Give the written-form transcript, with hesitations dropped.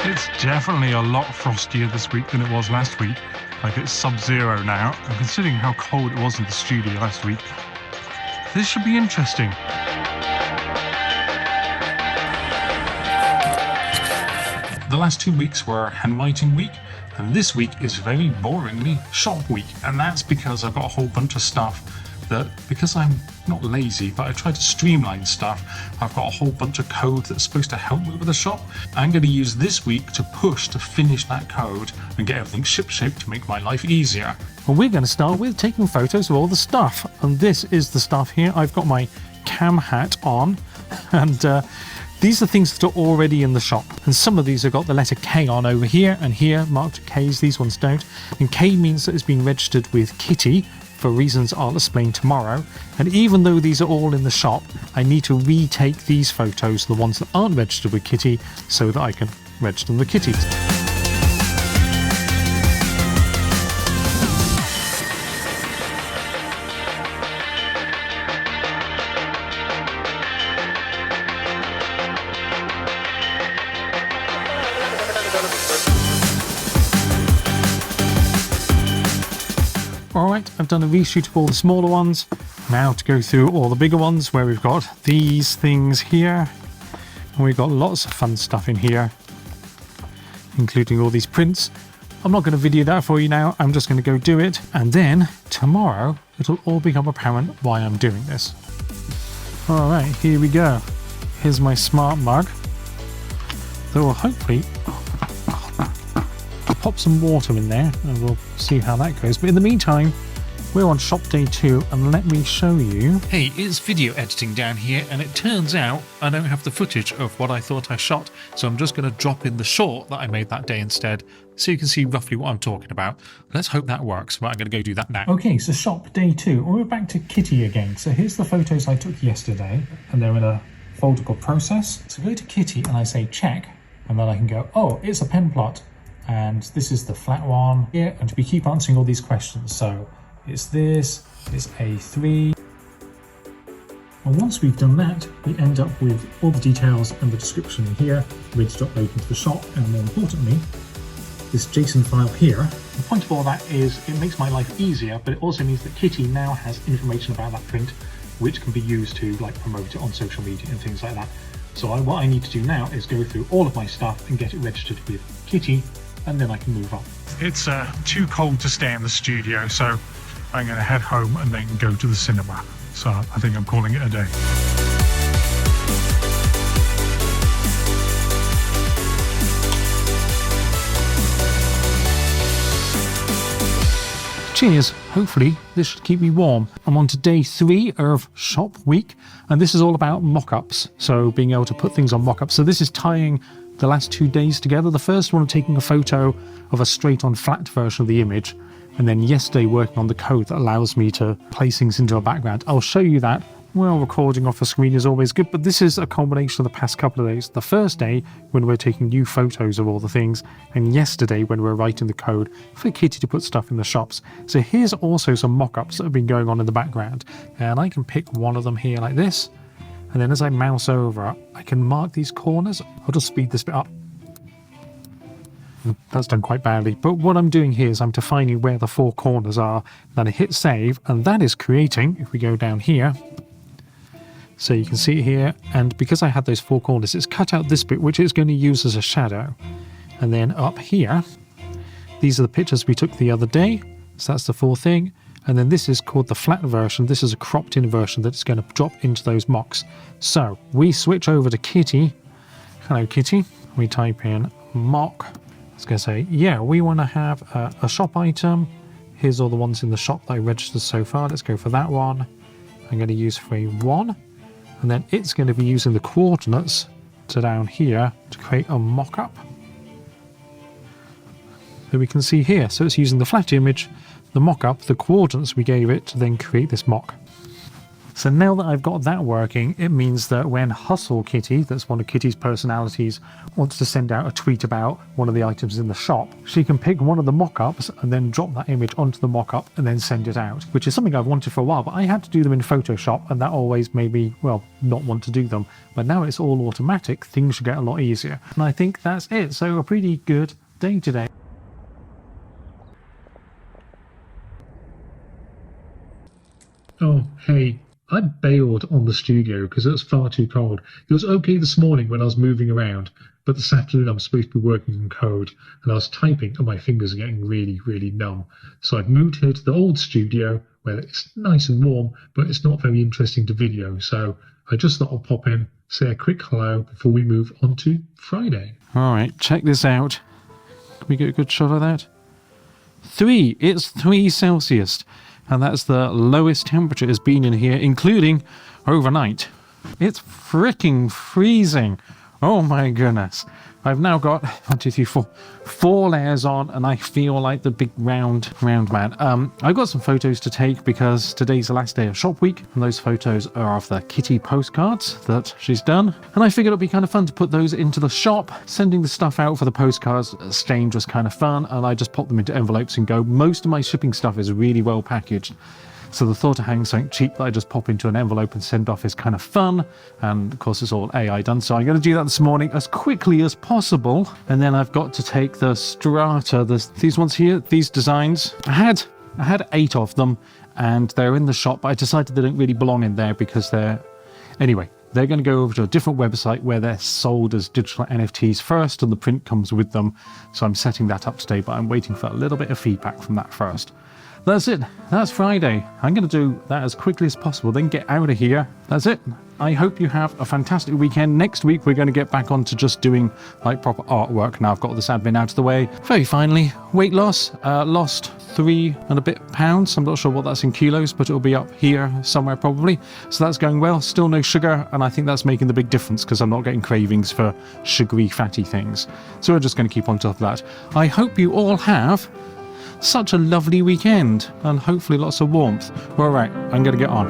It's definitely a lot frostier this week than it was last week. Like it's sub-zero now, and considering how cold it was in the studio last week, this should be interesting. The last 2 weeks were handwriting week, and this week is very boringly shop week, and that's because I've got a whole bunch of stuff that, because I'm not lazy, but I try to streamline stuff, I've got a whole bunch of code that's supposed to help me with the shop. I'm going to use this week to push to finish that code and get everything shipshape to make my life easier. Well, we're going to start with taking photos of all the stuff, and this is the stuff here. I've got my cam hat on, and these are things that are already in the shop, and some of these have got the letter K on over here and here, marked Ks, these ones don't. And K means that it's been registered with Kitty, for reasons I'll explain tomorrow. And even though these are all in the shop, I need to retake these photos, the ones that aren't registered with Kitty, so that I can register them with Kitty. Alright, I've done a reshoot of all the smaller ones. Now to go through all the bigger ones, where we've got these things here. And we've got lots of fun stuff in here, including all these prints. I'm not going to video that for you now, I'm just going to go do it. And then, tomorrow, it'll all become apparent why I'm doing this. Alright, here we go. Here's my smart mug. That will hopefully... I'll pop some water in there and we'll see how that goes. But in the meantime, we're on shop day 2 and let me show you. Hey, it's video editing down here, and it turns out I don't have the footage of what I thought I shot, so I'm just going to drop in the short that I made that day instead, so you can see roughly what I'm talking about. Let's hope that works. Right, I'm going to go do that now. Okay, so shop day 2. We're back to Kitty again. So here's the photos I took yesterday, and they're in a folder called Process. So go to Kitty and I say check, and then I can go, oh, it's a pen plot. And this is the flat one here, and we keep answering all these questions. So it's this, it's A3. And once we've done that, we end up with all the details and the description in here, ready to upload into the shop, and more importantly, this JSON file here. The point of all that is it makes my life easier, but it also means that Kitty now has information about that print, which can be used to like promote it on social media and things like that. So what I need to do now is go through all of my stuff and get it registered with Kitty, and then I can move on. It's too cold to stay in the studio, so I'm going to head home and then go to the cinema. So I think I'm calling it a day. Cheers, hopefully this should keep me warm. I'm on to day 3 of shop week, and this is all about mock-ups, so being able to put things on mock-ups. So this is tying the last 2 days together. The first one, taking a photo of a straight-on flat version of the image, and then yesterday working on the code that allows me to place things into a background. I'll show you that. Well, recording off a screen is always good, but this is a combination of the past couple of days. The first day when we're taking new photos of all the things, and yesterday when we're writing the code for Kitty to put stuff in the shops. So here's also some mock-ups that have been going on in the background, and I can pick one of them here like this, and then as I mouse over, I can mark these corners. I'll just speed this bit up. That's done quite badly, but what I'm doing here is I'm defining where the 4 corners are. Then I hit save, and that is creating, if we go down here, so you can see it here, and because I had those 4 corners, it's cut out this bit, which it's going to use as a shadow. And then up here, these are the pictures we took the other day, so that's the 4th thing. And then this is called the flat version. This is a cropped in version that's going to drop into those mocks. So we switch over to Kitty. Hello Kitty. We type in mock. It's going to say, yeah, we want to have a shop item. Here's all the ones in the shop that I registered so far. Let's go for that one. I'm going to use frame 1. And then it's going to be using the coordinates to down here to create a mock-up that we can see here. So it's using the flat image, the mock-up, the coordinates we gave it to then create this mock. So now that I've got that working, it means that when Hustle Kitty, that's one of Kitty's personalities, wants to send out a tweet about one of the items in the shop, she can pick one of the mock-ups and then drop that image onto the mock-up and then send it out, which is something I've wanted for a while, but I had to do them in Photoshop, and that always made me, well, not want to do them. But now it's all automatic, things should get a lot easier. And I think that's it. So a pretty good day today. Oh, hey. I bailed on the studio because it was far too cold. It was okay this morning when I was moving around, but this afternoon I'm supposed to be working in code, and I was typing and my fingers are getting really, really numb. So I've moved here to the old studio where it's nice and warm, but it's not very interesting to video. So I just thought I'll pop in, say a quick hello before we move on to Friday. All right, check this out. Can we get a good shot of that? It's 3 Celsius. And that's the lowest temperature it's been in here, including overnight. It's freaking freezing. Oh my goodness. I've now got 4 layers on, and I feel like the big round man. I've got some photos to take because today's the last day of shop week, and those photos are of the Kitty postcards that she's done. And I figured it'd be kind of fun to put those into the shop. Sending the stuff out for the postcards exchange was kind of fun, and I just pop them into envelopes and go. Most of my shipping stuff is really well packaged. So the thought of having something cheap that I just pop into an envelope and send off is kind of fun. And of course it's all AI done. So I'm going to do that this morning as quickly as possible. And then I've got to take the strata, these ones here, these designs. I had 8 of them and they're in the shop, but I decided they don't really belong in there because anyway, they're going to go over to a different website where they're sold as digital NFTs first and the print comes with them. So I'm setting that up today, but I'm waiting for a little bit of feedback from that first. That's it. That's Friday. I'm going to do that as quickly as possible, then get out of here. That's it. I hope you have a fantastic weekend. Next week, we're going to get back on to just doing like proper artwork. Now I've got this admin out of the way. Very finally, weight loss. Lost 3 and a bit pounds. I'm not sure what that's in kilos, but it'll be up here somewhere probably. So that's going well. Still no sugar, and I think that's making the big difference because I'm not getting cravings for sugary, fatty things. So we're just going to keep on top of that. I hope you all have such a lovely weekend and hopefully lots of warmth. All right, I'm going to get on.